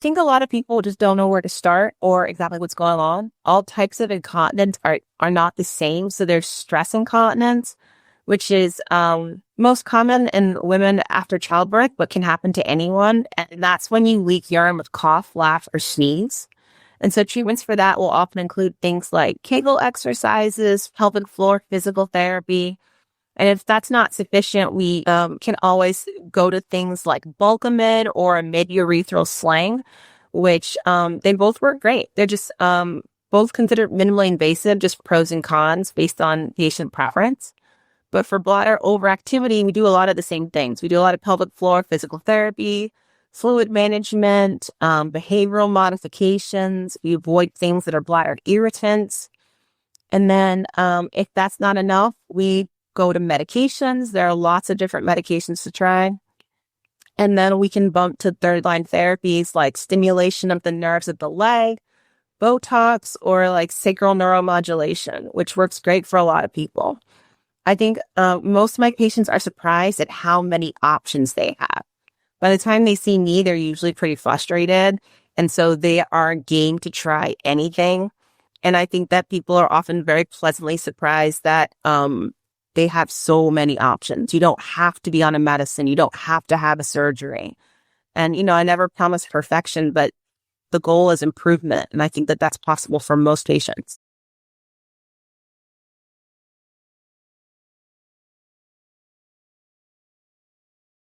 think a lot of people just don't know where to start or exactly what's going on. All types of incontinence are not the same. So there's stress incontinence, which is most common in women after childbirth, but can happen to anyone. And that's when you leak urine with cough, laugh, or sneeze. And so treatments for that will often include things like Kegel exercises, pelvic floor physical therapy. And if that's not sufficient, we can always go to things like Bulkamid or a mid-urethral sling, which they both work great. They're just both considered minimally invasive, just pros and cons based on patient preference. But for bladder overactivity, we do a lot of the same things. We do a lot of pelvic floor physical therapy, fluid management, behavioral modifications. We avoid things that are bladder irritants. And then if that's not enough, we go to medications. There are lots of different medications to try. And then we can bump to third line therapies like stimulation of the nerves of the leg, Botox, or like sacral neuromodulation, which works great for a lot of people. I think most of my patients are surprised at how many options they have. By the time they see me, they're usually pretty frustrated. And so they are game to try anything. And I think that people are often very pleasantly surprised that they have so many options. You don't have to be on a medicine. You don't have to have a surgery. And, I never promise perfection, but the goal is improvement. And I think that that's possible for most patients.